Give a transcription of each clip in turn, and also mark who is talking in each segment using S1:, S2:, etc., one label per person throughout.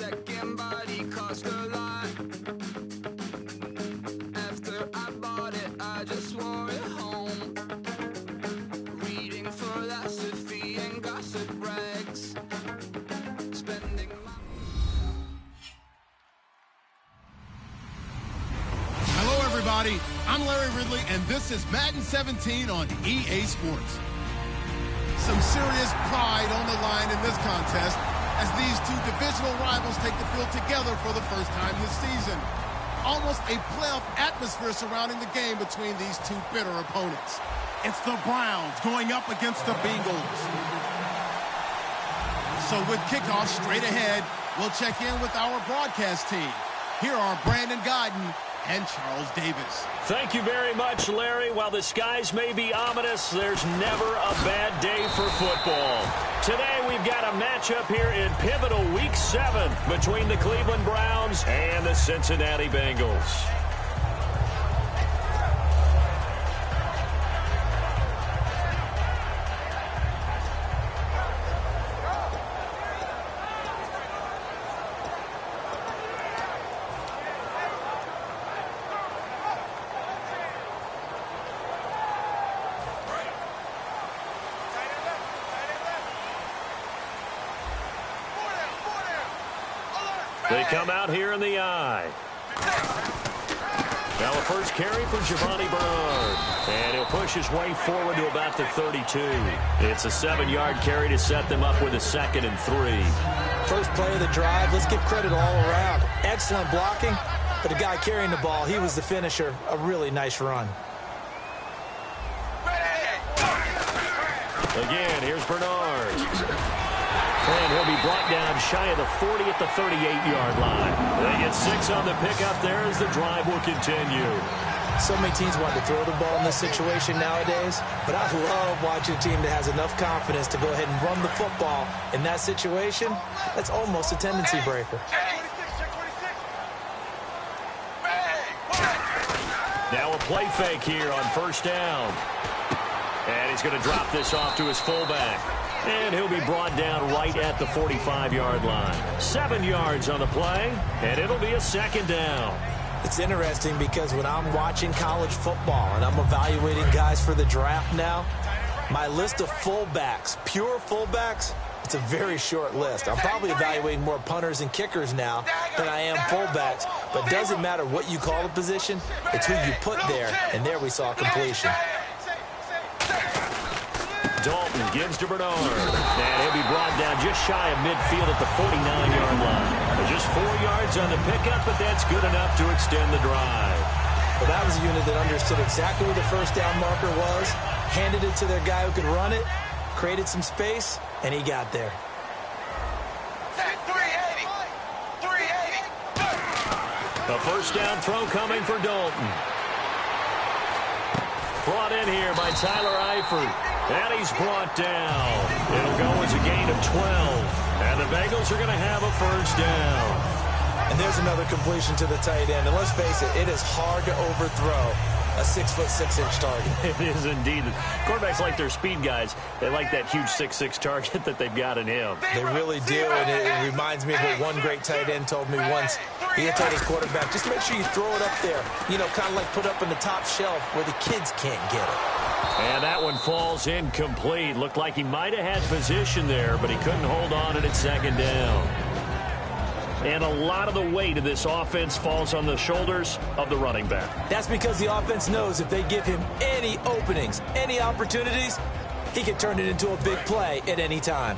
S1: second body cost a lot. After I bought it, I just wore it home. Reading philosophy and gossip rags. Spending my...
S2: Hello, everybody. I'm Larry Ridley, and this is Madden 17 on EA Sports. Some serious pride on the line in this contest as these two divisional rivals take the field together for the first time this season. Almost a playoff atmosphere surrounding the game between these two bitter opponents. It's the Browns going up against the Bengals. So with kickoff straight ahead, we'll check in with our broadcast team. Here are Brandon Godden and Charles Davis.
S3: Thank you very much, Larry. While the skies may be ominous, there's never a bad day for football. Today, we've got a matchup here in pivotal Week 7 between the Cleveland Browns and the Cincinnati Bengals. They come out here in the eye. Now a first carry for Giovanni Bernard. And he'll push his way forward to about the 32. It's a 7-yard carry to set them up with a 2nd and 3.
S4: First play of the drive. Let's give credit all around. Excellent blocking. But the guy carrying the ball, he was the finisher. A really nice run.
S3: Again, here's Bernard. And he'll be brought down shy of the 40 at the 38-yard line. They get 6 on the pickup there as the drive will continue.
S4: So many teams want to throw the ball in this situation nowadays, but I love watching a team that has enough confidence to go ahead and run the football. In that situation, that's almost a tendency breaker.
S3: Now a play fake here on first down. And he's going to drop this off to his fullback. And he'll be brought down right at the 45-yard line. 7 yards on the play, and it'll be a 2nd down.
S4: It's interesting because when I'm watching college football and I'm evaluating guys for the draft now, my list of fullbacks, pure fullbacks, it's a very short list. I'm probably evaluating more punters and kickers now than I am fullbacks, but it doesn't matter what you call the position, it's who you put there, and there we saw completion.
S3: Dalton gives to Bernard, and he'll be brought down just shy of midfield at the 49-yard line. Just 4 yards on the pickup, but that's good enough to extend the drive.
S4: Well, that was a unit that understood exactly where the first down marker was, handed it to their guy who could run it, created some space, and he got there.
S1: 380.
S3: A first down throw coming for Dalton. Brought in here by Tyler Eifert. And he's brought down. It'll go as a gain of 12. And the Bengals are going to have a first down.
S4: And there's another completion to the tight end. And let's face it, it is hard to overthrow a 6'6" target.
S3: It is indeed. Quarterbacks like their speed guys. They like that huge 6'6" target that they've got in him.
S4: They really do. And it reminds me of what one great tight end told me once. He had told his quarterback, just make sure you throw it up there. You know, kind of like put up in the top shelf where the kids can't get it.
S3: And that one falls incomplete. Looked like he might have had position there, but he couldn't hold on at 2nd down. And a lot of the weight of this offense falls on the shoulders of the running back.
S4: That's because the offense knows if they give him any openings, any opportunities, he can turn it into a big play at any time.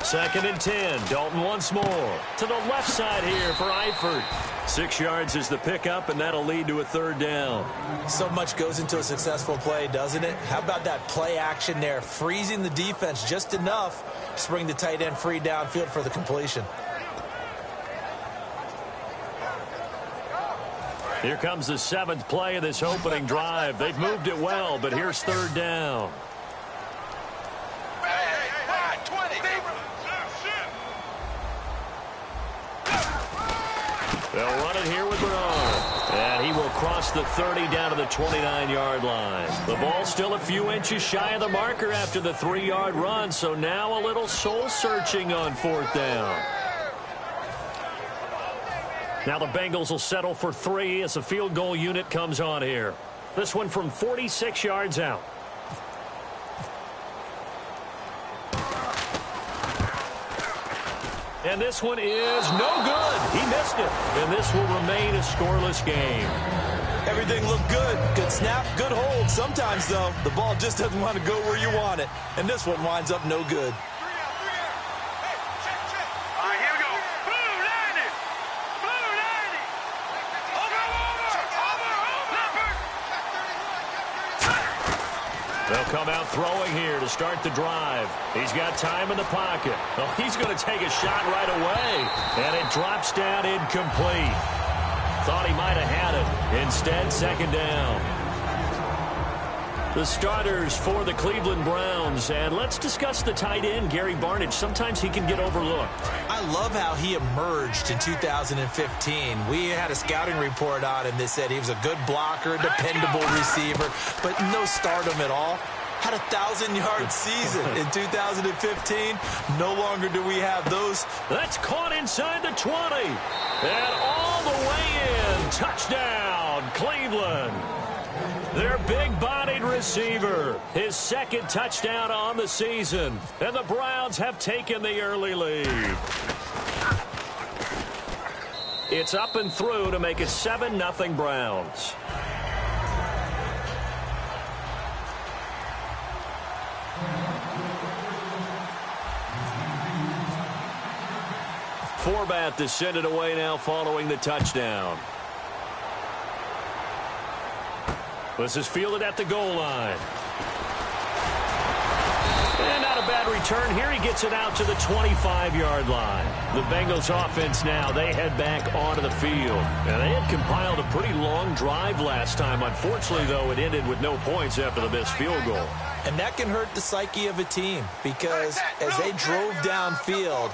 S3: Second and 10. Dalton once more. To the left side here for Eifert. 6 yards is the pickup, and that'll lead to a 3rd down.
S4: So much goes into a successful play, doesn't it? How about that play action there? Freezing the defense just enough to bring the tight end free downfield for the completion.
S3: Here comes the 7th play of this opening drive. They've moved it well, but here's 3rd down. They'll run it here with Bernard. And he will cross the 30 down to the 29-yard line. The ball still a few inches shy of the marker after the 3-yard run, so now a little soul-searching on 4th down. Now the Bengals will settle for 3 as the field goal unit comes on here. This one from 46 yards out. And this one is no good. He missed it. And this will remain a scoreless game.
S4: Everything looked good. Good snap, good hold. Sometimes, though, the ball just doesn't want to go where you want it. And this one winds up no good.
S3: They'll come out throwing here to start the drive. He's got time in the pocket. Oh, he's going to take a shot right away. And it drops down incomplete. Thought he might have had it. Instead, 2nd down. The starters for the Cleveland Browns. And let's discuss the tight end, Gary Barnidge. Sometimes he can get overlooked.
S4: I love how he emerged in 2015. We had a scouting report on him that said he was a good blocker, dependable receiver, but no stardom at all. Had a 1,000-yard season in 2015. No longer do we have those.
S3: That's caught inside the 20. And all the way in. Touchdown, Cleveland. Their big-bodied receiver, his 2nd touchdown on the season. And the Browns have taken the early lead. It's up and through to make it 7-0 Browns. Forbath to send it away now following the touchdown. This is fielded at the goal line. And not a bad return here. He gets it out to the 25-yard line. The Bengals offense now, they head back onto the field. And they had compiled a pretty long drive last time. Unfortunately, though, it ended with no points after the missed field goal.
S4: And that can hurt the psyche of a team because as they drove downfield,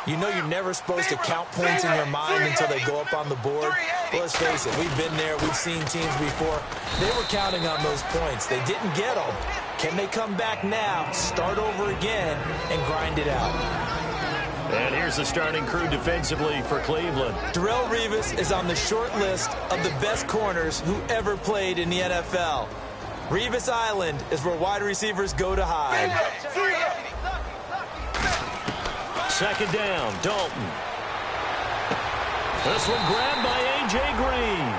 S4: you know you're never supposed to count points in your mind until they go up on the board. Well, let's face it, we've been there. We've seen teams before. They were counting on those points. They didn't get them. Can they come back now, start over again, and grind it out?
S3: And here's the starting crew defensively for Cleveland.
S4: Darrelle Revis is on the short list of the best corners who ever played in the NFL. Revis Island is where wide receivers go to hide.
S3: 2nd down, Dalton. This one grabbed by A.J. Green.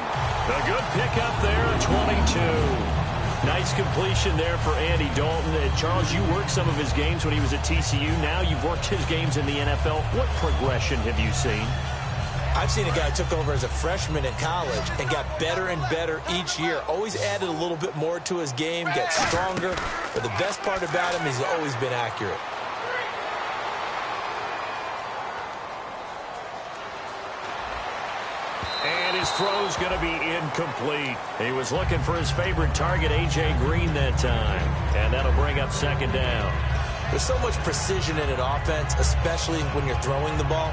S3: A good pickup there at 22. Nice completion there for Andy Dalton. Charles, you worked some of his games when he was at TCU. Now you've worked his games in the NFL. What progression have you seen?
S4: I've seen a guy who took over as a freshman in college and got better and better each year. Always added a little bit more to his game, got stronger. But the best part about him is he's always been accurate.
S3: His throw's going to be incomplete. He was looking for his favorite target, A.J. Green, that time. And that'll bring up 2nd down.
S4: There's so much precision in an offense, especially when you're throwing the ball.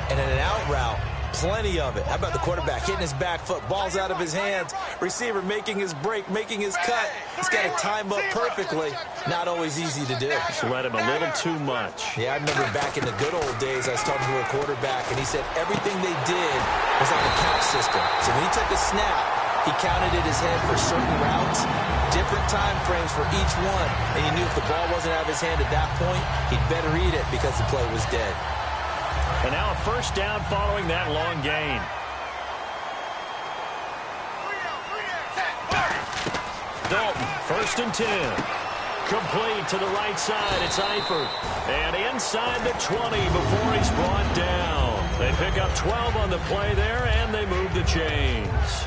S4: And in an out route, plenty of it. How about the quarterback hitting his back foot, ball's out of his hands, receiver making his break, making his cut. He's got to time up perfectly. Not always easy to do.
S3: Just let him a little too much.
S4: Yeah, I remember back in the good old days, I was talking to a quarterback, and he said everything they did was on the count system. So when he took a snap, he counted in his head for certain routes, different time frames for each one, and he knew if the ball wasn't out of his hand at that point, he'd better eat it because the play was dead.
S3: And now a 1st down following that long gain. Dalton, 1st and 10. Complete to the right side. It's Eifert. And inside the 20 before he's brought down. They pick up 12 on the play there, and they move the chains.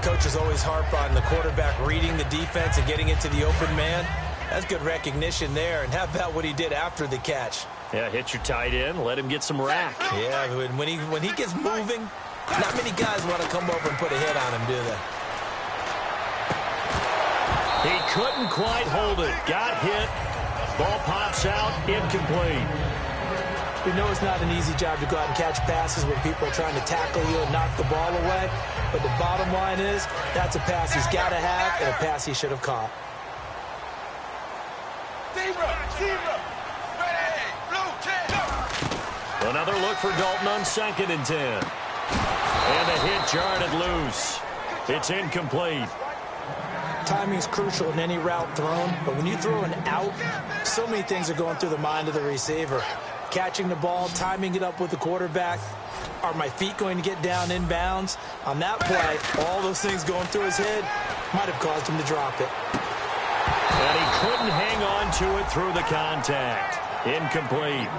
S4: Coaches always harp on the quarterback reading the defense and getting it to the open man. That's good recognition there. And how about what he did after the catch?
S3: Yeah, hit your tight end, let him get some rack.
S4: Yeah, when he gets moving, not many guys want to come over and put a hit on him, do they?
S3: He couldn't quite hold it. Got hit. Ball pops out, incomplete.
S4: We know it's not an easy job to go out and catch passes when people are trying to tackle you and knock the ball away. But the bottom line is, that's a pass he's got to have and a pass he should have caught.
S3: Another look for Dalton on 2nd and 10. And a hit jarred it loose. It's incomplete.
S4: Timing is crucial in any route thrown, but when you throw an out, so many things are going through the mind of the receiver. Catching the ball, timing it up with the quarterback. Are my feet going to get down inbounds? On that play, all those things going through his head might have caused him to drop it.
S3: And he couldn't hang on to it through the contact. Incomplete.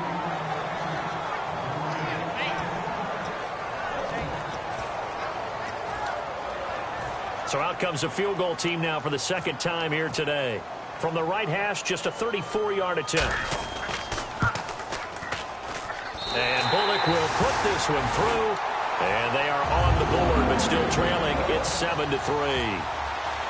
S3: So out comes a field goal team now for the 2nd time here today. From the right hash, just a 34-yard attempt. And Bullock will put this one through. And they are on the board, but still trailing. It's 7-3.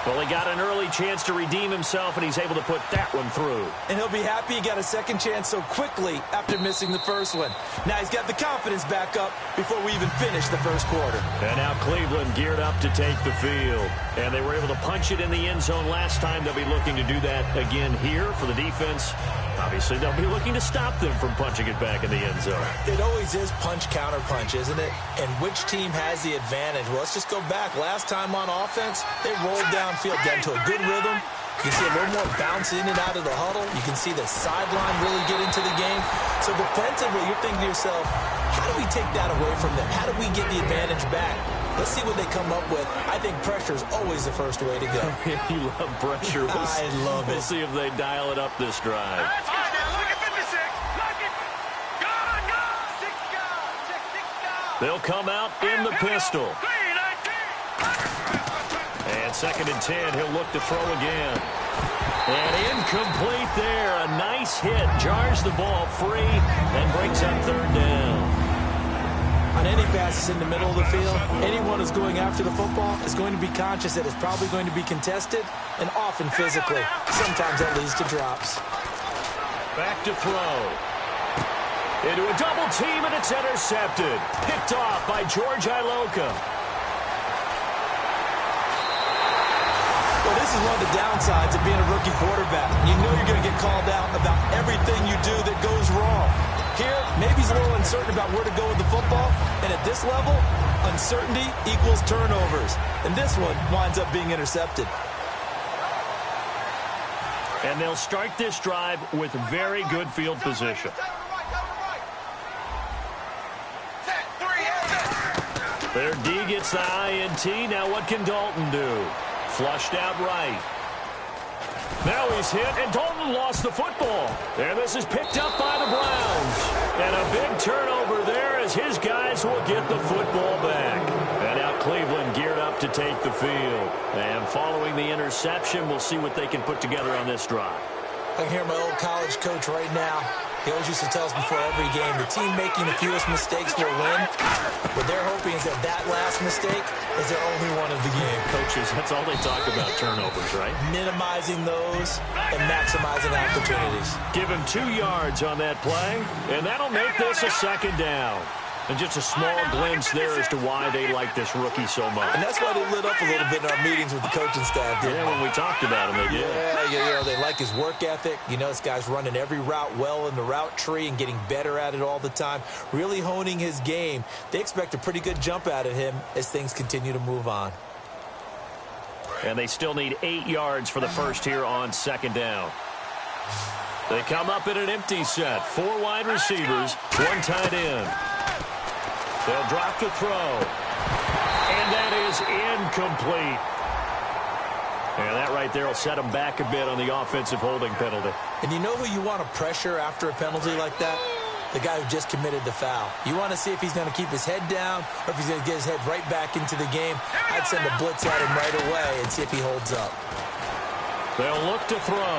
S3: Well, he got an early chance to redeem himself, and he's able to put that one through.
S4: And he'll be happy he got a second chance so quickly after missing the first one. Now he's got the confidence back up before we even finish the first quarter.
S3: And now Cleveland geared up to take the field. And they were able to punch it in the end zone last time. They'll be looking to do that again here for the defense. Obviously, they'll be looking to stop them from punching it back in the end zone.
S4: It always is punch-counter-punch, isn't it? And which team has the advantage? Well, let's just go back. Last time on offense, they rolled downfield, got into a good rhythm. You can see a little more bounce in and out of the huddle. You can see the sideline really get into the game. So defensively, you're thinking to yourself, how do we take that away from them? How do we get the advantage back? Let's see what they come up with. I think pressure is always the first way to go.
S3: You love pressure.
S4: I love it.
S3: We'll see if they dial it up this drive. They'll come out in the pistol. And 2nd and 10, he'll look to throw again. And incomplete there. A nice hit. Jars the ball free and brings up 3rd down.
S4: On any passes in the middle of the field, anyone who's going after the football is going to be conscious that it's probably going to be contested and often physically. Sometimes that leads to drops.
S3: Back to throw. Into a double team, and it's intercepted. Picked off by George Iloka.
S4: Well, this is one of the downsides of being a rookie quarterback. You know you're going to get called out about everything you do that goes wrong. Here, maybe he's a little uncertain about where to go with the football. And at this level, uncertainty equals turnovers. And this one winds up being intercepted.
S3: And they'll start this drive with very good field position. Their D gets the INT. Now what can Dalton do? Flushed out right. Now he's hit, and Dalton lost the football. And this is picked up by the Browns. And a big turnover there as his guys will get the football back. And now Cleveland geared up to take the field. And following the interception, we'll see what they can put together on this drive.
S4: I can hear my old college coach right now. He always used to tell us before every game, the team making the fewest mistakes will win. What they're hoping is that that last mistake is their only one of the game.
S3: Coaches, that's all they talk about, turnovers, right?
S4: Minimizing those and maximizing opportunities.
S3: Give him 2 yards on that play, and that'll make this a 2nd down. And just a small glimpse there as to why they like this rookie so much.
S4: And that's why they lit up a little bit in our meetings with the coaching staff.
S3: Yeah, when we talked about him, they did.
S4: Yeah, they like his work ethic. You know, this guy's running every route well in the route tree and getting better at it all the time, really honing his game. They expect a pretty good jump out of him as things continue to move on.
S3: And they still need 8 yards for the first here on 2nd down. They come up in an empty set. 4 wide receivers, 1 tight end. They'll drop to throw. And that is incomplete. And that right there will set them back a bit on the offensive holding penalty.
S4: And you know who you want to pressure after a penalty like that? The guy who just committed the foul. You want to see if he's going to keep his head down or if he's going to get his head right back into the game. I'd send a blitz at him right away and see if he holds up.
S3: They'll look to throw.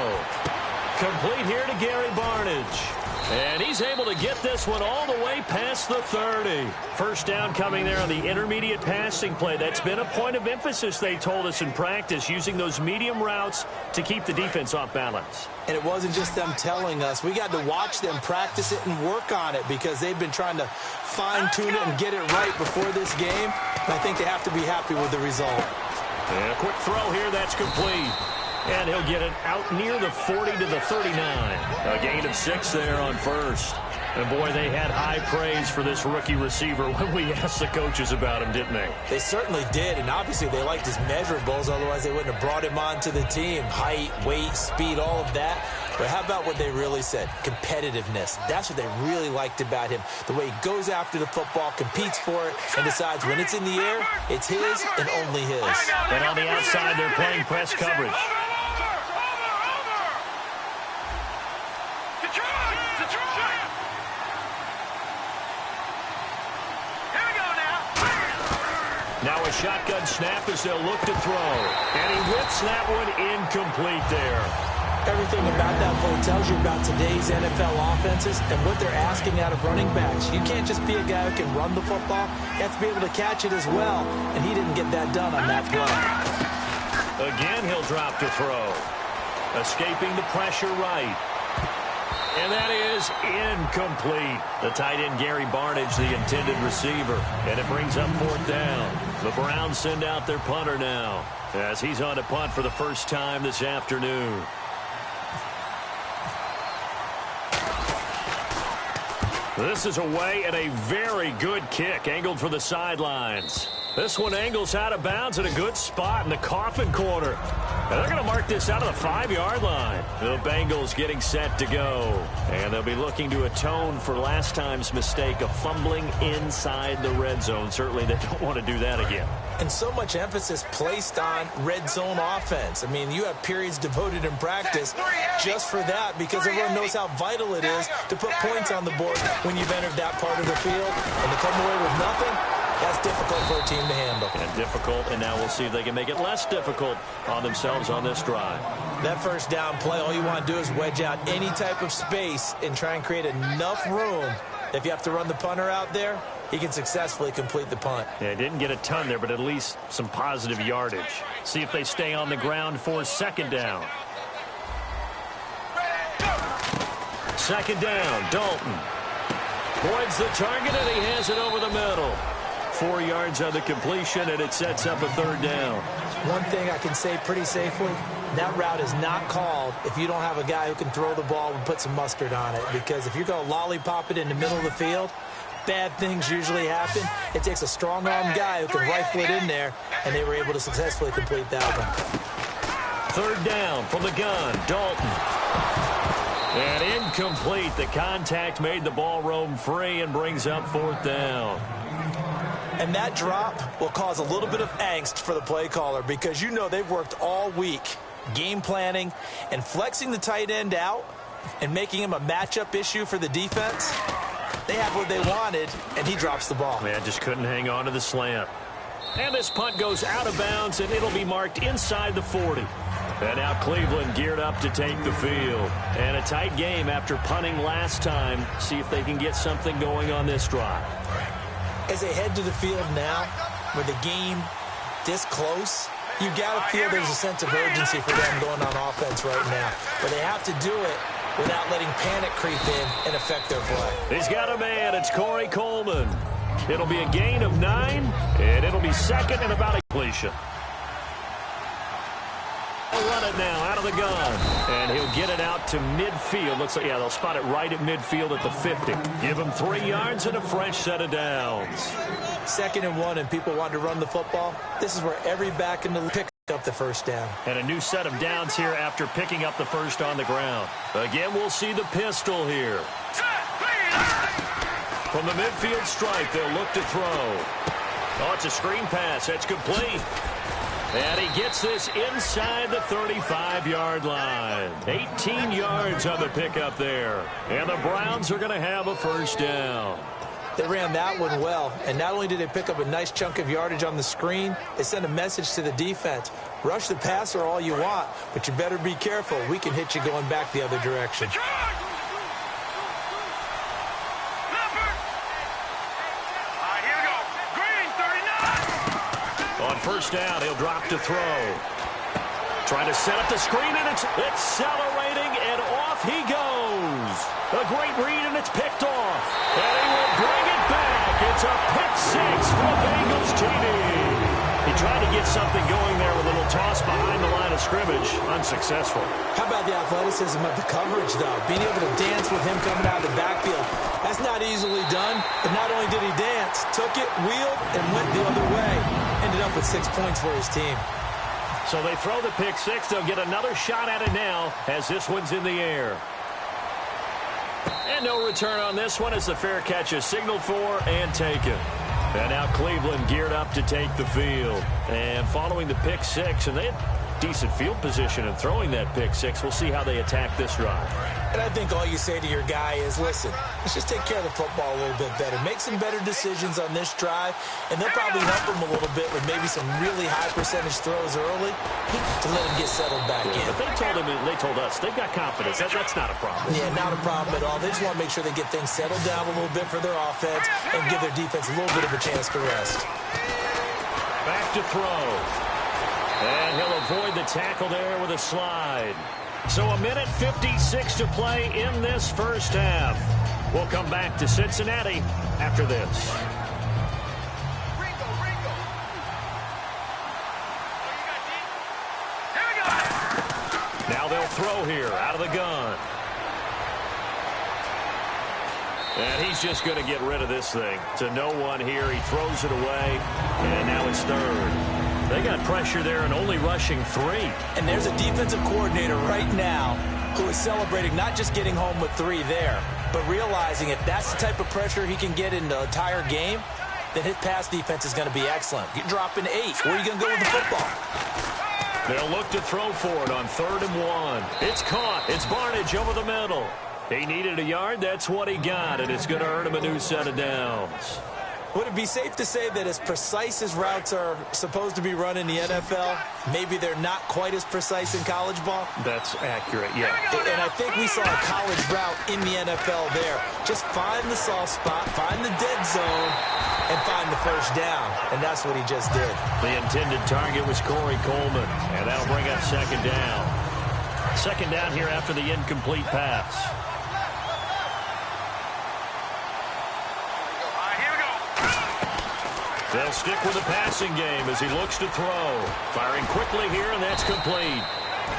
S3: Complete here to Gary Barnidge. And he's able to get this one all the way past the 30. First down coming there on the intermediate passing play. That's been a point of emphasis, they told us in practice, using those medium routes to keep the defense off balance.
S4: And it wasn't just them telling us. We got to watch them practice it and work on it because they've been trying to fine-tune it and get it right before this game. And I think they have to be happy with the result.
S3: And a quick throw here, that's complete. And he'll get it out near the 40 to the 39. A gain of 6 there on first. And, boy, they had high praise for this rookie receiver when we asked the coaches about him, didn't they?
S4: They certainly did, and obviously they liked his measurables. Otherwise, they wouldn't have brought him onto the team. Height, weight, speed, all of that. But how about what they really said? Competitiveness. That's what they really liked about him. The way he goes after the football, competes for it, and decides when it's in the air, it's his and only his.
S3: And on the outside, they're playing press coverage. Now a shotgun snap as they'll look to throw. And he whips that one incomplete there.
S4: Everything about that play tells you about today's NFL offenses and what they're asking out of running backs. You can't just be a guy who can run the football. You have to be able to catch it as well. And he didn't get that done on that play.
S3: Again, he'll drop to throw. Escaping the pressure right. And that is incomplete. The tight end, Gary Barnidge, the intended receiver. And it brings up 4th down. The Browns send out their punter now as he's on to punt for the first time this afternoon. This is away and a very good kick angled for the sidelines. This one angles out of bounds at a good spot in the coffin corner. And they're going to mark this out of the 5-yard line. The Bengals getting set to go. And they'll be looking to atone for last time's mistake of fumbling inside the red zone. Certainly they don't want to do that again.
S4: And so much emphasis placed on red zone offense. I mean, you have periods devoted in practice just for that because everyone knows how vital it is to put points on the board when you've entered that part of the field. And to come away with nothing, that's difficult for a team to handle.
S3: And difficult, and now we'll see if they can make it less difficult on themselves on this drive.
S4: That first down play, all you want to do is wedge out any type of space and try and create enough room. If you have to run the punter out there, he can successfully complete the punt.
S3: Yeah, didn't get a ton there, but at least some positive yardage. See if they stay on the ground for 2nd down. 2nd down, Dalton. Points the target, and he has it over the middle. 4 yards on the completion, and it sets up a 3rd down.
S4: One thing I can say pretty safely, that route is not called if you don't have a guy who can throw the ball and put some mustard on it. Because if you're going to lollipop it in the middle of the field, bad things usually happen. It takes a strong-armed guy who can rifle it in there, and they were able to successfully complete that one.
S3: 3rd down from the gun, Dalton. And incomplete. The contact made the ball roam free and brings up 4th down.
S4: And that drop will cause a little bit of angst for the play caller because you know they've worked all week game planning and flexing the tight end out and making him a matchup issue for the defense. They had what they wanted, and he drops the ball.
S3: Man, just couldn't hang on to the slant. And this punt goes out of bounds, and it'll be marked inside the 40. And now Cleveland geared up to take the field. And a tight game after punting last time. See if they can get something going on this drive.
S4: As they head to the field now, with the game this close, you got to feel there's a sense of urgency for them going on offense right now. But they have to do it without letting panic creep in and affect their play.
S3: He's got a man. It's Corey Coleman. It'll be a gain of 9, and it'll be 2nd and about a completion. They'll run it now out of the gun, and he'll get it out to midfield. Looks like, yeah, they'll spot it right at midfield at the 50. Give him 3 yards and a fresh set of downs.
S4: 2nd and 1, and people want to run the football. This is where every back in the league picks up the first down.
S3: And a new set of downs here after picking up the first on the ground. Again, we'll see the pistol here. From the midfield stripe, they'll look to throw. Oh, it's a screen pass. That's complete. And he gets this inside the 35-yard line. 18 yards on the pickup there. And the Browns are going to have a first down.
S4: They ran that one well, and not only did they pick up a nice chunk of yardage on the screen, they sent a message to the defense. Rush the passer all you want, but you better be careful. We can hit you going back the other direction.
S3: first down. He'll drop to throw. Trying to set up the screen, and it's accelerating, and off he goes. A great read, and it's picked off. And he will bring it back. It's a pick six for Bengals TD. He tried to get something going there with a little toss behind the line of scrimmage. Unsuccessful.
S4: How about the athleticism of the coverage, though? Being able to dance with him coming out of the backfield. That's not easily done. But not only did he dance, took it, wheeled, and went the other way. Ended up with 6 points for his team.
S3: So they throw the pick six. They'll get another shot at it now as this one's in the air. And no return on this one as the fair catch is signaled for and taken. And now Cleveland geared up to take the field. And following the pick six, and they had decent field position in throwing that pick six. We'll see how they attack this drive.
S4: And I think all you say to your guy is, listen, let's just take care of the football a little bit better. Make some better decisions on this drive, and they'll probably help him a little bit with maybe some really high percentage throws early to let him get settled back in.
S3: But they told us they've got confidence. That's not a problem.
S4: Yeah, not a problem at all. They just want to make sure they get things settled down a little bit for their offense and give their defense a little bit of a chance to rest.
S3: Back to throw. And he'll avoid the tackle there with a slide. So 1:56 to play in this first half. We'll come back to Cincinnati after this. Now they'll throw here out of the gun. And he's just going to get rid of this thing. To no one here. He throws it away. And now it's third. They got pressure there and only rushing 3.
S4: And there's a defensive coordinator right now who is celebrating not just getting home with 3 there, but realizing if that's the type of pressure he can get in the entire game, then his pass defense is going to be excellent. You're dropping 8. Where are you going to go with the football?
S3: They'll look to throw for it on 3rd and 1. It's caught. It's Barnidge over the middle. He needed a yard. That's what he got, and it's going to earn him a new set of downs.
S4: Would it be safe to say that as precise as routes are supposed to be run in the NFL, maybe they're not quite as precise in college ball?
S3: That's accurate, yeah.
S4: And I think we saw a college route in the NFL there. Just find the soft spot, find the dead zone, and find the first down. And that's what he just did.
S3: The intended target was Corey Coleman, and that'll bring up 2nd down. 2nd down here after the incomplete pass. They'll stick with the passing game as he looks to throw. Firing quickly here, and that's complete.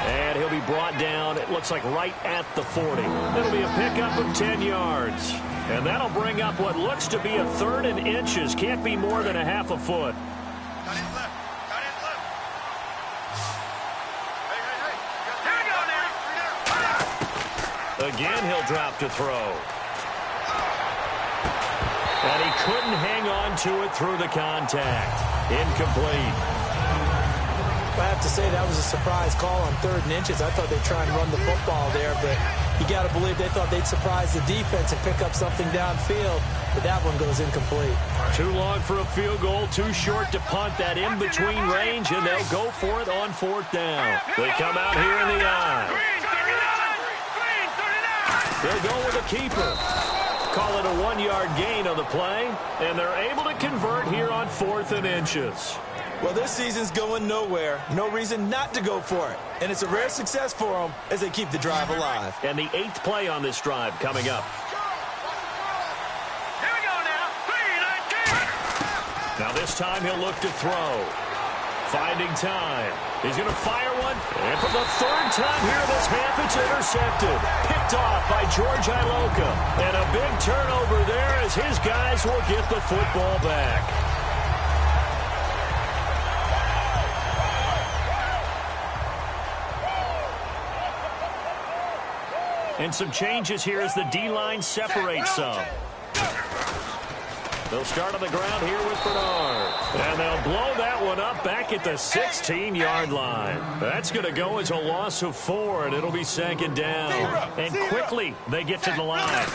S3: And he'll be brought down, it looks like right at the 40. It'll be a pickup of 10 yards. And that'll bring up what looks to be a 3rd and inches. Can't be more than a half a foot.
S5: Cut in left. Cut in left. Hey. Here we go now.
S3: Again, he'll drop to throw. And he couldn't hang on to it through the contact. Incomplete.
S4: I have to say that was a surprise call on 3rd and inches. I thought they'd try and run the football there, but you got to believe they thought they'd surprise the defense and pick up something downfield. But that one goes incomplete.
S3: Too long for a field goal, too short to punt. That in-between range, and they'll go for it on 4th down. They come out here in the eye. They'll go with a keeper. Call it a 1-yard gain on the play, and they're able to convert here on 4th and inches.
S4: Well, this season's going nowhere. No reason not to go for it. And it's a rare success for them as they keep the drive alive.
S3: And the 8th play on this drive coming up.
S5: Here we go now.
S3: Now this time he'll look to throw. Finding time. He's going to fire one. And for the 3rd time here this half, it's intercepted. Picked off by George Iloka. And a big turnover there as his guys will get the football back. And some changes here as the D-line separates some. They'll start on the ground here with Bernard. And they'll blow that one up back at the 16-yard line. That's going to go as a loss of 4, and it'll be 2nd down. And quickly, they get to the line.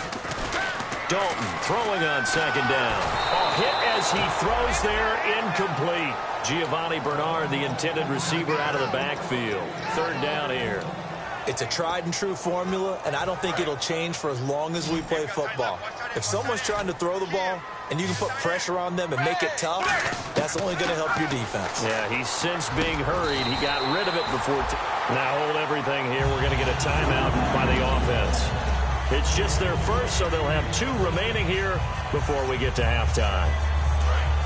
S3: Dalton throwing on 2nd down. A hit as he throws there, incomplete. Giovanni Bernard, the intended receiver, out of the backfield. 3rd down here.
S4: It's a tried-and-true formula, and I don't think it'll change for as long as we play football. If someone's trying to throw the ball, and you can put pressure on them and make it tough, that's only going to help your defense.
S3: Yeah, he's since being hurried. He got rid of it before. Now hold everything here. We're going to get a timeout by the offense. It's just their first, so they'll have 2 remaining here before we get to halftime.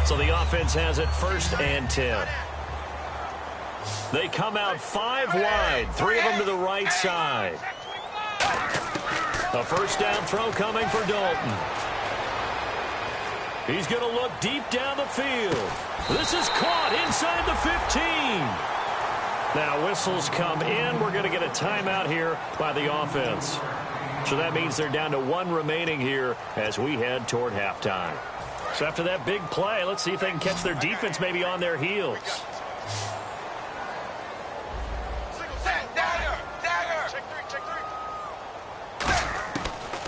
S3: So the offense has it 1st and 10. They come out 5 wide, 3 of them to the right side. A first down throw coming for Dalton. He's going to look deep down the field. This is caught inside the 15. Now whistles come in. We're going to get a timeout here by the offense. So that means they're down to 1 remaining here as we head toward halftime. So after that big play, let's see if they can catch their defense maybe on their heels.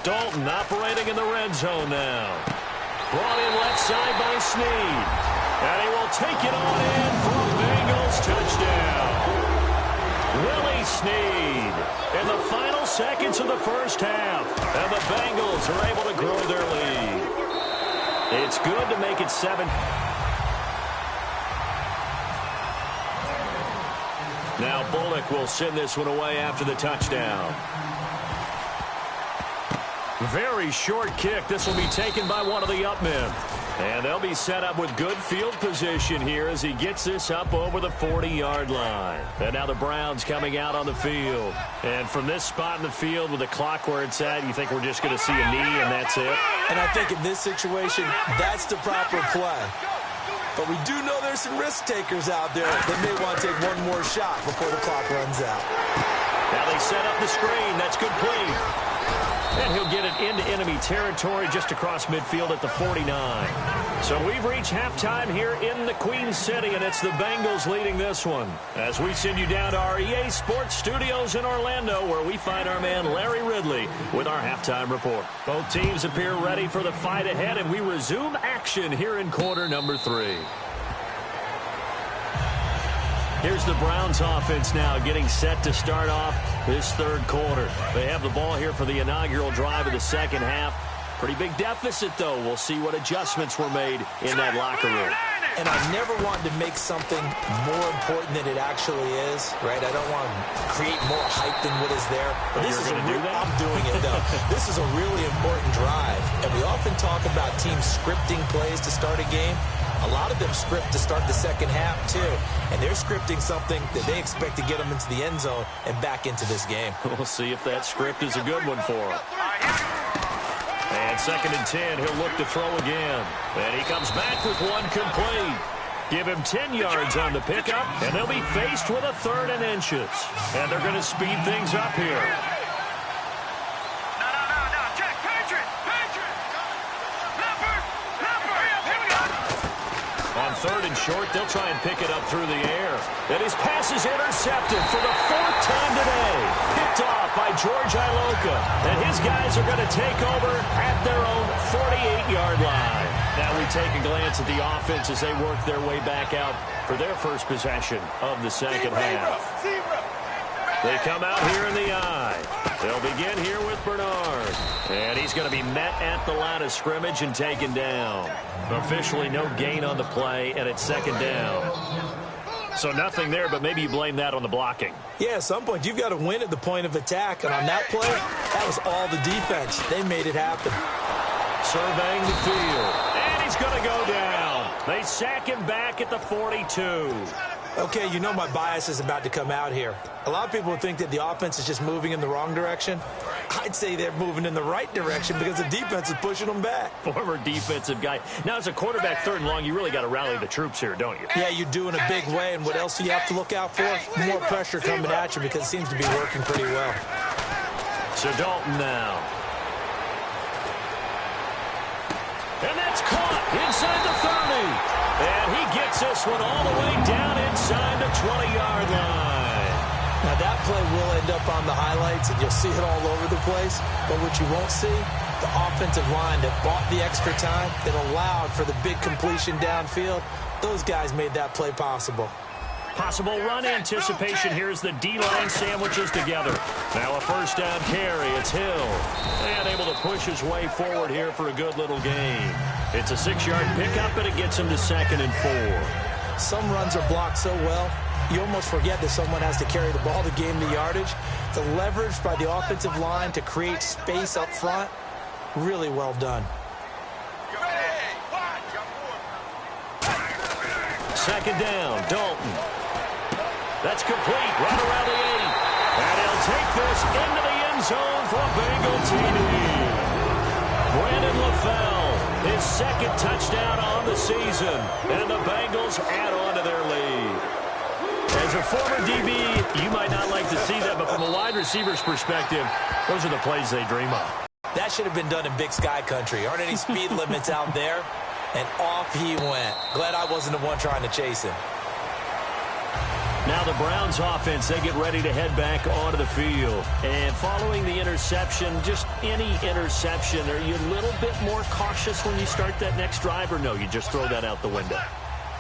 S3: Dalton operating in the red zone now. Brought in left side by Snead. And he will take it on in for a Bengals touchdown. Willie Snead in the final seconds of the first half. And the Bengals are able to grow their lead. It's good to make it 7. Now Bullock will send this one away after the touchdown. Very short kick. This will be taken by one of the up men. And they'll be set up with good field position here as he gets this up over the 40-yard line. And now the Browns coming out on the field. And from this spot in the field with the clock where it's at, you think we're just going to see a knee and that's it?
S4: And I think in this situation, that's the proper play. But we do know there's some risk takers out there that may want to take one more shot before the clock runs out.
S3: Now they set up the screen. That's complete. And he'll get it into enemy territory just across midfield at the 49. So we've reached halftime here in the Queen City, and it's the Bengals leading this one. As we send you down to our EA Sports Studios in Orlando, where we find our man Larry Ridley with our halftime report. Both teams appear ready for the fight ahead, and we resume action here in quarter number 3. Here's the Browns offense now getting set to start off this third quarter. They have the ball here for the inaugural drive of the second half. Pretty big deficit, though. We'll see what adjustments were made in that locker room.
S4: And I never wanted to make something more important than it actually is, right? I don't want to create more hype than what is there. But this is I'm doing it, though. This is a really important drive. And we often talk about teams scripting plays to start a game. A lot of them script to start the second half, too. And they're scripting something that they expect to get them into the end zone and back into this game.
S3: We'll see if that script is a good one for them. And 2nd and 10, he'll look to throw again. And he comes back with one complete. Give him 10 yards on the pickup, and they'll be faced with a 3rd and inches. And they're going to speed things up here. On 3rd and short, they'll try and pick it up through the air. And his pass is intercepted for the 4th time today. Picked off by George Iloka. And his guys are going to take over at their own 48-yard line. Now we take a glance at the offense as they work their way back out for their first possession of the second half. They come out here in the I. They'll begin here with Bernard. And he's going to be met at the line of scrimmage and taken down. Officially no gain on the play, and it's 2nd down. So nothing there, but maybe you blame that on the blocking.
S4: Yeah, at some point you've got to win at the point of attack. And on that play, that was all the defense. They made it happen.
S3: Surveying the field. And he's going to go down. They sack him back at the 42.
S4: Okay, you know my bias is about to come out here. A lot of people think that the offense is just moving in the wrong direction. I'd say they're moving in the right direction because the defense is pushing them back.
S3: Former defensive guy. Now, as a quarterback 3rd and long, you really got to rally the troops here, don't you?
S4: Yeah, you do in a big way. And what else do you have to look out for? More pressure coming at you because it seems to be working pretty well.
S3: So Dalton now. And that's caught inside the 30. And he gets this one all the way down inside the 20-yard line.
S4: Now, that play will end up on the highlights, and you'll see it all over the place. But what you won't see, the offensive line that bought the extra time, that allowed for the big completion downfield, those guys made that play possible.
S3: Possible run anticipation here as the D-line sandwiches together. Now a first down carry. It's Hill. And able to push his way forward here for a good little gain. It's a 6-yard pickup, and it gets him to 2nd and 4.
S4: Some runs are blocked so well, you almost forget that someone has to carry the ball to gain the yardage. The leverage by the offensive line to create space up front, really well done.
S3: 2nd down, Dalton. That's complete, right around the 80. And he'll take this into the end zone for a Bengal TD. Brandon LaFell, his 2nd touchdown on the season. And the Bengals add on to their lead. As a former DB, you might not like to see that, but from a wide receiver's perspective, those are the plays they dream of.
S4: That should have been done in Big Sky country. Aren't any speed limits out there? And off he went. Glad I wasn't the one trying to chase him.
S3: Now the Browns offense, they get ready to head back onto the field. And following the interception, just any interception, are you a little bit more cautious when you start that next drive, or no, you just throw that out the window?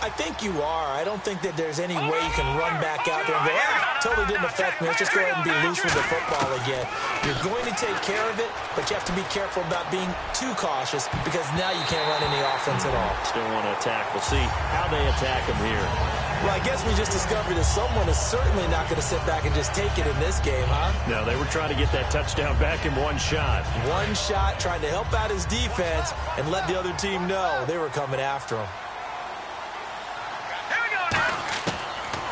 S4: I think you are. I don't think that there's any way you can run back out there and go, totally didn't affect me. Let's just go ahead and be loose with the football again. You're going to take care of it, but you have to be careful about being too cautious because now you can't run any offense at all.
S3: Still want to attack. We'll see how they attack him here.
S4: Well, I guess we just discovered that someone is certainly not going to sit back and just take it in this game, huh?
S3: No, they were trying to get that touchdown back in one shot.
S4: One shot, trying to help out his defense and let the other team know they were coming after him.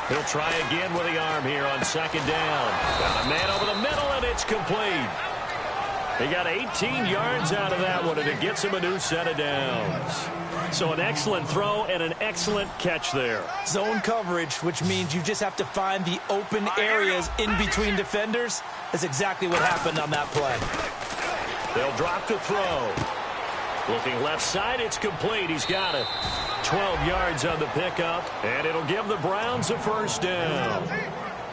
S3: He'll try again with the arm here on 2nd down. Got a man over the middle, and it's complete. He got 18 yards out of that one, and it gets him a new set of downs. So an excellent throw and an excellent catch there.
S4: Zone coverage, which means you just have to find the open areas in between defenders. That's exactly what happened on that play.
S3: They'll drop to throw. Looking left side, it's complete. He's got it. 12 yards on the pickup, and it'll give the Browns a 1st down.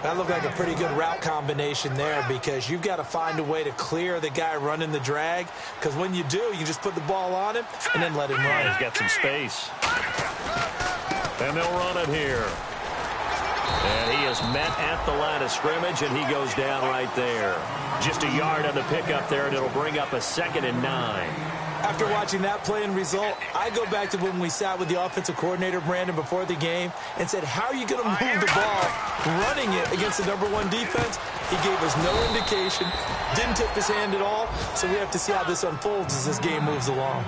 S4: That looked like a pretty good route combination there because you've got to find a way to clear the guy running the drag, because when you do, you just put the ball on him and then let him run.
S3: He's got some space. And they'll run it here. And he is met at the line of scrimmage, and he goes down right there. Just a yard on the pickup there, and it'll bring up a 2nd and 9.
S4: After watching that play and result, I go back to when we sat with the offensive coordinator, Brandon, before the game and said, how are you going to move the ball running it against the #1 defense? He gave us no indication, didn't tip his hand at all, so we have to see how this unfolds as this game moves along.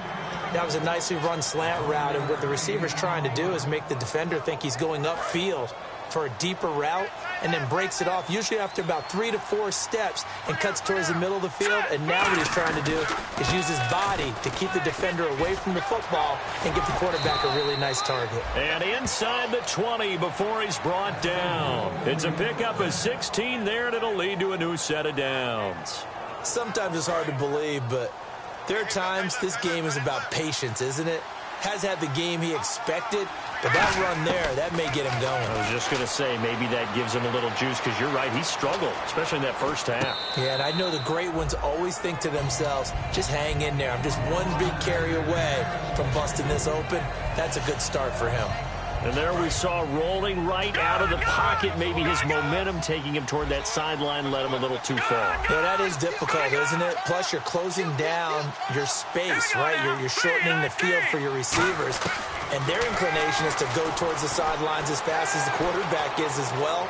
S4: That was a nicely run slant route, and what the receiver's trying to do is make the defender think he's going upfield for a deeper route and then breaks it off, usually after about 3 to 4 steps, and cuts towards the middle of the field. And now what he's trying to do is use his body to keep the defender away from the football and give the quarterback a really nice target.
S3: And inside the 20 before he's brought down. It's a pickup of 16 there, and it'll lead to a new set of downs.
S4: Sometimes it's hard to believe, but there are times this game is about patience, isn't it? Has had the game he expected, but that run there, that may get him going.
S3: I was just going to say, maybe that gives him a little juice, because you're right, he struggled, especially in that first half.
S4: Yeah, and I know the great ones always think to themselves, just hang in there. I'm just one big carry away from busting this open. That's a good start for him.
S3: And there we saw rolling right out of the pocket. Maybe his momentum taking him toward that sideline led him a little too far.
S4: Yeah, that is difficult, isn't it? Plus, you're closing down your space, right? You're shortening the field for your receivers. And their inclination is to go towards the sidelines as fast as the quarterback is as well.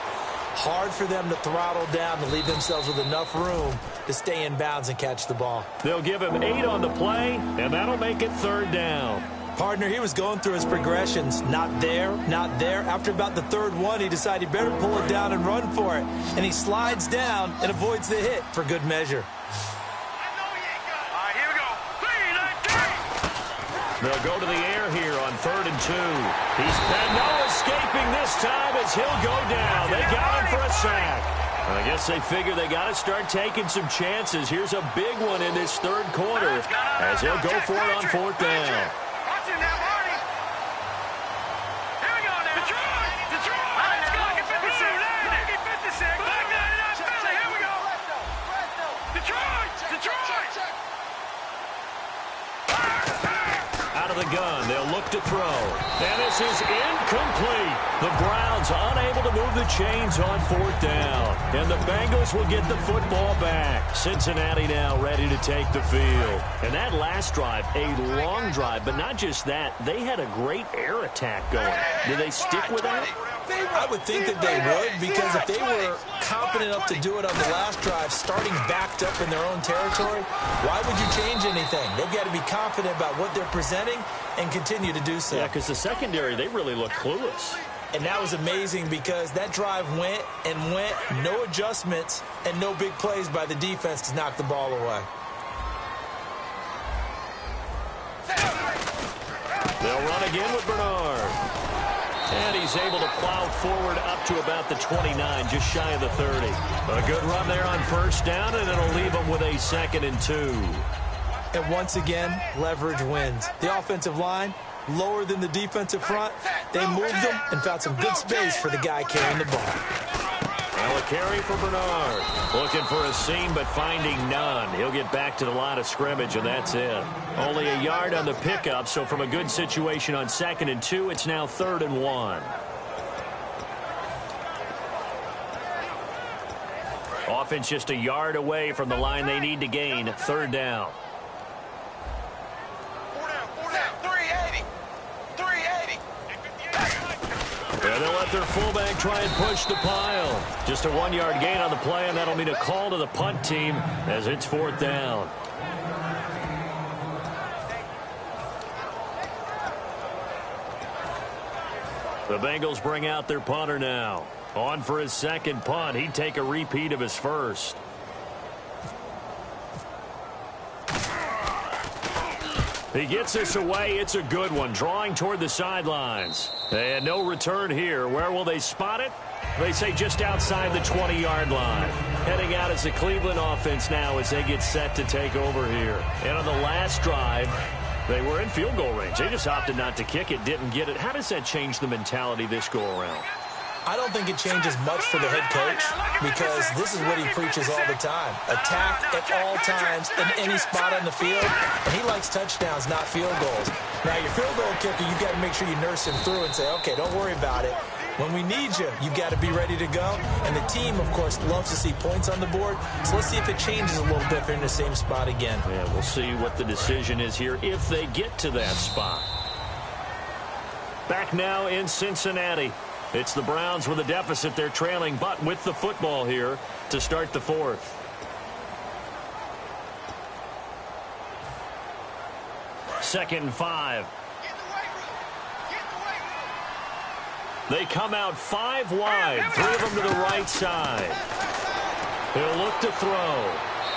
S4: Hard for them to throttle down to leave themselves with enough room to stay in bounds and catch the ball.
S3: They'll give him 8 on the play, and that'll make it 3rd down.
S4: Partner, he was going through his progressions. Not there, not there. After about the 3rd one, he decided he better pull it down and run for it. And he slides down and avoids the hit for good measure.
S3: They'll go to the air here on 3rd and 2. He's had no escaping this time as he'll go down. They got him for a sack. I guess they figure they got to start taking some chances. Here's a big one in this 3rd quarter as he'll go for it on 4th down. the gun. They'll look to throw. And this is incomplete. The Browns unable to move the chains on 4th down. And the Bengals will get the football back. Cincinnati now ready to take the field. And that last drive, a long drive, but not just that. They had a great air attack going. Do they stick with that?
S4: I would think that they would, because if they were confident enough to do it on the last drive, starting backed up in their own territory, why would you change anything? They've got to be confident about what they're presenting and continue to do so.
S3: Yeah, because the secondary, they really look clueless.
S4: And that was amazing because that drive went and went, no adjustments, and no big plays by the defense to knock the ball away.
S3: They'll run again with Bernard. And he's able to plow forward up to about the 29, just shy of the 30. A good run there on 1st down, and it'll leave him with a 2nd and 2.
S4: And once again, leverage wins. The offensive line, lower than the defensive front. They moved them and found some good space for the guy carrying the ball.
S3: Well, a carry for Bernard. Looking for a seam, but finding none. He'll get back to the line of scrimmage, and that's it. Only a yard on the pickup, so from a good situation on 2nd and 2, it's now 3rd and 1. Offense just a yard away from the line they need to gain. 3rd down.
S5: 380. 380.
S3: And they'll let their fullback try and push the pile. Just a 1-yard gain on the play, and that'll mean a call to the punt team as it's 4th down. The Bengals bring out their punter now. On for his 2nd punt. He'd take a repeat of his first. He gets this away. It's a good one. Drawing toward the sidelines. And no return here. Where will they spot it? They say just outside the 20-yard line. Heading out as the Cleveland offense now as they get set to take over here. And on the last drive, they were in field goal range. They just opted not to kick it, didn't get it. How does that change the mentality this go-around?
S4: I don't think it changes much for the head coach because this is what he preaches all the time. Attack at all times in any spot on the field, and he likes touchdowns, not field goals. Now, your field goal kicker, you've got to make sure you nurse him through and say, okay, don't worry about it. When we need you, you've got to be ready to go. And the team, of course, loves to see points on the board. So let's see if it changes a little bit if they're in the same spot again.
S3: Yeah, we'll see what the decision is here if they get to that spot. Back now in Cincinnati. It's the Browns with a deficit. They're trailing, but with the football here to start the 4th. Second and 5. They come out 5 wide, 3 of them to the right side. He'll look to throw.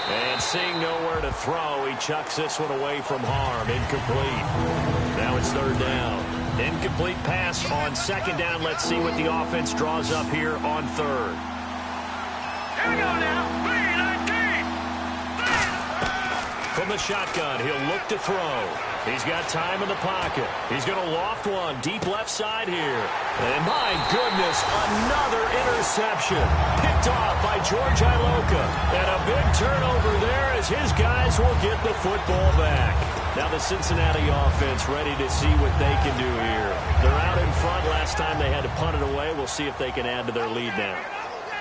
S3: And seeing nowhere to throw, he chucks this one away from harm. Incomplete. Now it's 3rd down. Incomplete pass on 2nd down. Let's see what the offense draws up here on 3rd.
S5: Here we go now. 319.
S3: From the shotgun, he'll look to throw. He's got time in the pocket. He's going to loft one deep left side here. And my goodness, another interception. Picked off by George Iloka. And a big turnover there as his guys will get the football back. Now the Cincinnati offense ready to see what they can do here. They're out in front. Last time they had to punt it away. We'll see if they can add to their lead now.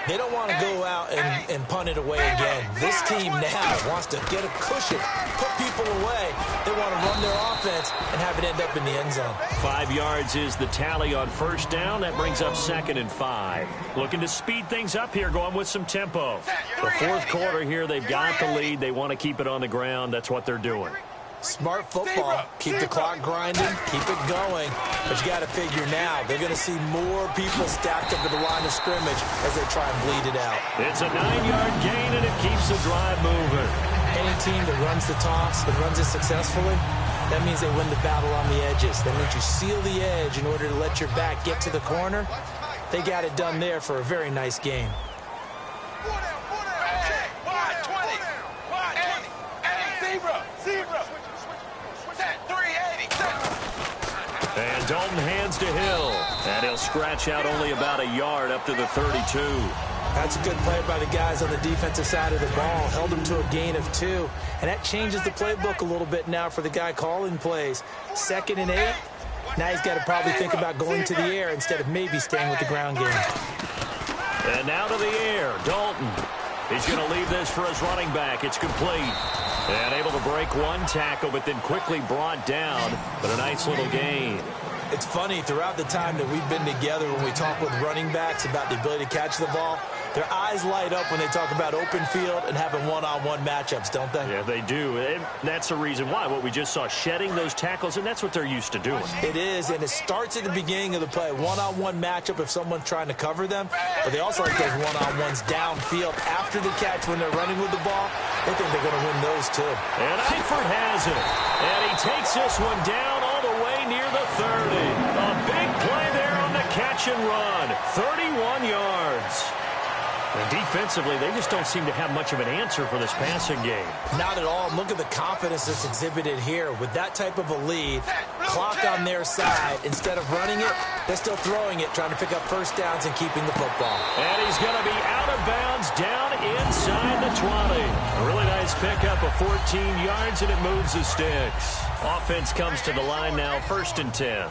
S4: They don't want to go out and punt it away again. This team now wants to get a cushion, put people away. They want to run their offense and have it end up in the end zone.
S3: 5 yards is the tally on 1st down. That brings up 2nd and 5. Looking to speed things up here, going with some tempo. The 4th quarter here, they've got the lead. They want to keep it on the ground. That's what they're doing.
S4: Smart football. Keep the clock grinding. Keep it going. But you got to figure now, they're going to see more people stacked up at the line of scrimmage as they try and bleed it out.
S3: It's a 9-yard gain, and it keeps the drive moving.
S4: Any team that runs the toss and runs it successfully, that means they win the battle on the edges. That means you seal the edge in order to let your back get to the corner. They got it done there for a very nice game.
S3: And Dalton hands to Hill. And he'll scratch out only about a yard up to the 32.
S4: That's a good play by the guys on the defensive side of the ball. Held them to a gain of 2. And that changes the playbook a little bit now for the guy calling plays. 2nd and 8. Now he's got to probably think about going to the air instead of maybe staying with the ground game.
S3: And now to the air, Dalton. He's going to leave this for his running back. It's complete. And able to break one tackle, but then quickly brought down. But a nice little gain.
S4: It's funny, throughout the time that we've been together, when we talk with running backs about the ability to catch the ball, their eyes light up when they talk about open field and having one-on-one matchups, don't they?
S3: Yeah, they do. And that's the reason why. What we just saw, shedding those tackles, and that's what they're used to doing.
S4: It is, and it starts at the beginning of the play. One-on-one matchup if someone's trying to cover them, but they also like those one-on-ones downfield after the catch when they're running with the ball. They think they're going to win those, too.
S3: And Eifert has it. And he takes this one down all the way near the 30. A big play there on the catch and run. 31 yards. And defensively, they just don't seem to have much of an answer for this passing game.
S4: Not at all. Look at the confidence that's exhibited here. With that type of a lead, clock on their side, instead of running it, they're still throwing it, trying to pick up first downs and keeping the football.
S3: And he's going to be out of bounds down inside the 20. A really nice pickup of 14 yards, and it moves the sticks. Offense comes to the line now, 1st and 10.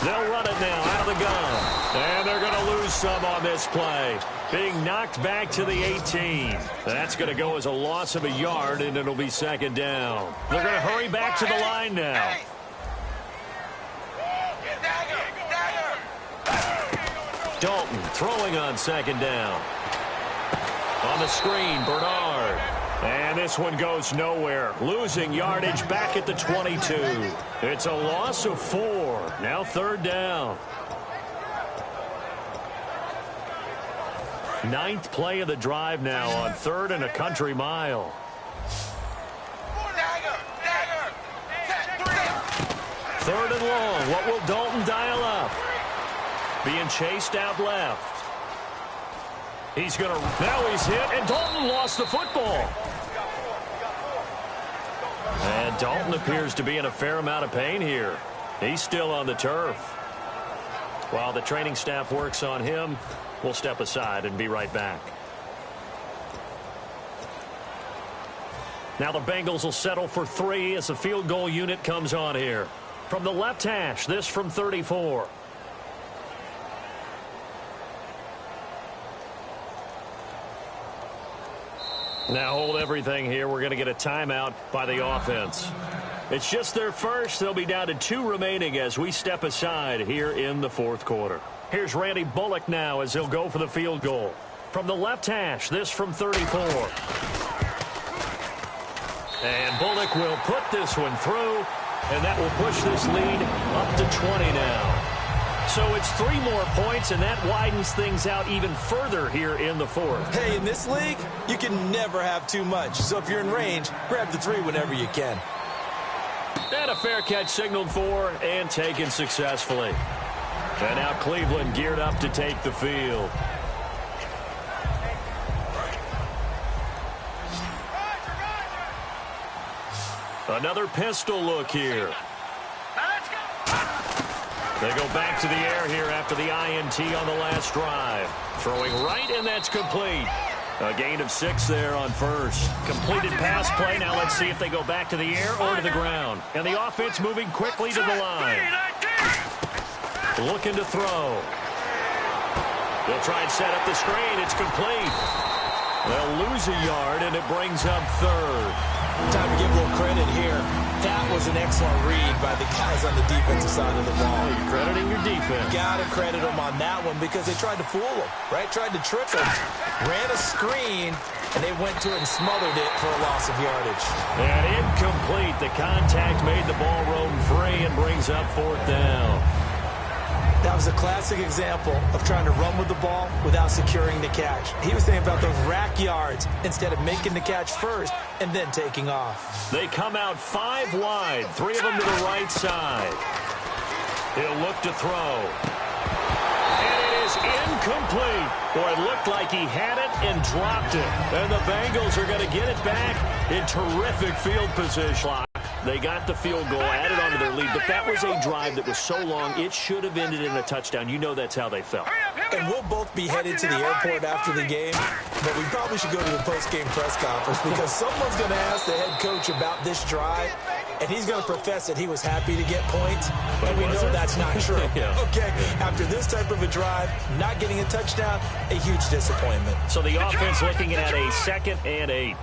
S3: They'll run it now out of the gun. And they're going to lose some on this play. Being knocked back to the 18. That's going to go as a loss of a yard, and it'll be 2nd down. They're going to hurry back to the line now. Dalton throwing on 2nd down. On the screen, Bernard. And this one goes nowhere. Losing yardage back at the 22. It's a loss of 4. Now 3rd down. 9th play of the drive now on 3rd and a country mile. Third and long. What will Dalton dial up? Being chased out left. He's going to, now he's hit, and Dalton lost the football. And Dalton appears to be in a fair amount of pain here. He's still on the turf. While the training staff works on him, we'll step aside and be right back. Now the Bengals will settle for 3 as the field goal unit comes on here. From the left hash, this from 34. Now hold everything here. We're going to get a timeout by the offense. It's just their first. They'll be down to 2 remaining as we step aside here in the 4th quarter. Here's Randy Bullock now as he'll go for the field goal. From the left hash, this from 34. And Bullock will put this one through, and that will push this lead up to 20 now. So it's 3 more points, and that widens things out even further here in the 4th.
S4: Hey, in this league, you can never have too much. So if you're in range, grab the 3 whenever you can.
S3: And a fair catch signaled for and taken successfully. And now Cleveland geared up to take the field. Another pistol look here. They go back to the air here after the INT on the last drive. Throwing right, and that's complete. A gain of 6 there on 1st. Completed pass play. Now let's see if they go back to the air or to the ground. And the offense moving quickly to the line. Looking to throw. They'll try and set up the screen. It's complete. They'll lose a yard, and it brings up 3rd.
S4: Time to give a little credit here. That was an excellent read by the guys on the defensive side of the ball.
S3: Oh, you're crediting your defense.
S4: Got to credit them on that one because they tried to fool them, right? Tried to trick them. Ran a screen, and they went to it and smothered it for a loss of yardage.
S3: And incomplete. The contact made the ball roam free and brings up 4th down.
S4: That was a classic example of trying to run with the ball without securing the catch. He was thinking about those rack yards instead of making the catch first and then taking off.
S3: They come out 5 wide, 3 of them to the right side. He'll look to throw. And it is incomplete. Boy, it looked like he had it and dropped it. And the Bengals are going to get it back in terrific field position. They got the field goal, added on to their lead, but that was a drive that was so long, it should have ended in a touchdown. You know that's how they felt.
S4: And we'll both be headed to the airport after the game, but we probably should go to the post-game press conference because someone's going to ask the head coach about this drive, and he's going to profess that he was happy to get points, and we know that's not true.
S3: Yeah.
S4: Okay, after this type of a drive, not getting a touchdown, a huge disappointment.
S3: So the offense looking at a 2nd and 8.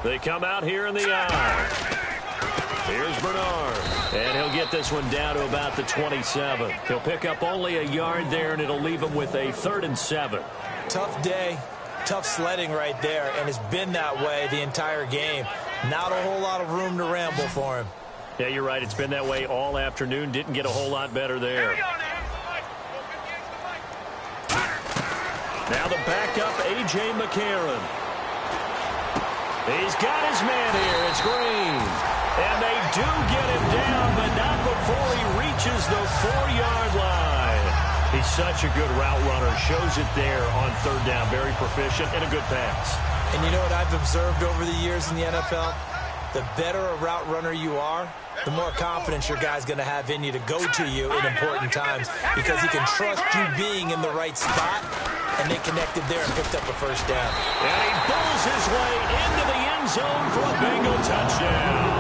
S3: They come out here in the eye. Here's Bernard, and he'll get this one down to about the 27. He'll pick up only a yard there, and it'll leave him with a 3rd and 7.
S4: Tough day, tough sledding right there, and it's been that way the entire game. Not a whole lot of room to ramble for him.
S3: Yeah, you're right. It's been that way all afternoon. Didn't get a whole lot better there. Now the backup, A.J. McCarron. He's got his man here. It's Green. And they do get him down, but not before he reaches the 4-yard line. He's such a good route runner. Shows it there on 3rd down. Very proficient and a good pass.
S4: And you know what I've observed over the years in the NFL? The better a route runner you are, the more confidence your guy's going to have in you to go to you in important times because he can trust you being in the right spot, and they connected there and picked up a 1st down.
S3: And he bulls his way into the end zone for a Bengal touchdown.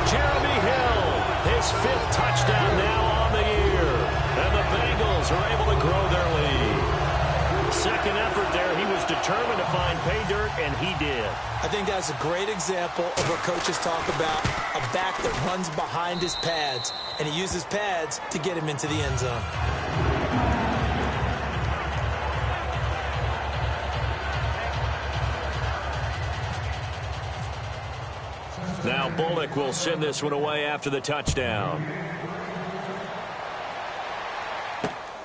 S3: Jeremy Hill, his 5th touchdown now on the year. And the Bengals are able to grow their lead. 2nd effort there. He was determined to find pay dirt, and he did.
S4: I think that's a great example of what coaches talk about, a back that runs behind his pads, and he uses pads to get him into the end zone.
S3: Now Bullock will send this one away after the touchdown.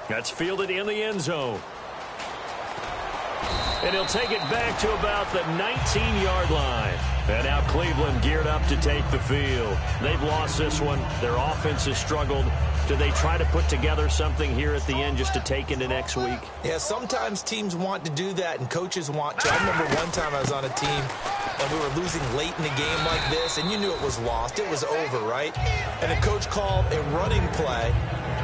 S3: That's fielded in the end zone. And he'll take it back to about the 19-yard line. And now Cleveland geared up to take the field. They've lost this one. Their offense has struggled. Do they try to put together something here at the end just to take into next week?
S4: Yeah, sometimes teams want to do that and coaches want to. I remember one time I was on a team and we were losing late in a game like this, and you knew it was lost. It was over, right? And the coach called a running play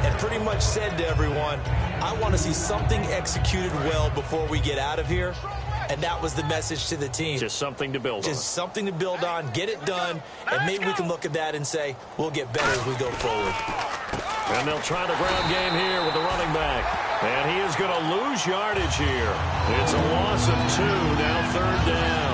S4: and pretty much said to everyone, I want to see something executed well before we get out of here. And that was the message to the team.
S3: Just something to build on.
S4: Just something to build on, get it done, and maybe we can look at that and say, we'll get better as we go forward.
S3: And they'll try the ground game here with the running back. And he is going to lose yardage here. It's a loss of 2, now 3rd down.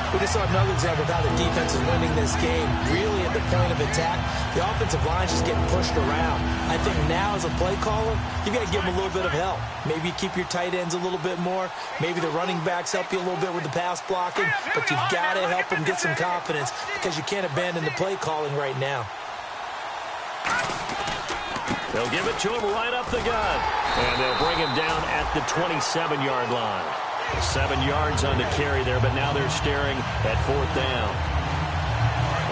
S4: We just saw another example of how the defense is winning this game. Really at the point of attack, the offensive line is just getting pushed around. I think now as a play caller, you got to give them a little bit of help. Maybe you keep your tight ends a little bit more. Maybe the running backs help you a little bit with the pass blocking. But you've got to help them get some confidence because you can't abandon the play calling right now.
S3: They'll give it to him right up the gut. And they'll bring him down at the 27-yard line. 7 yards on the carry there, but now they're staring at 4th down.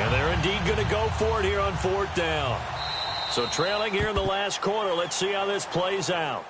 S3: And they're indeed going to go for it here on 4th down. So trailing here in the last quarter, let's see how this plays out.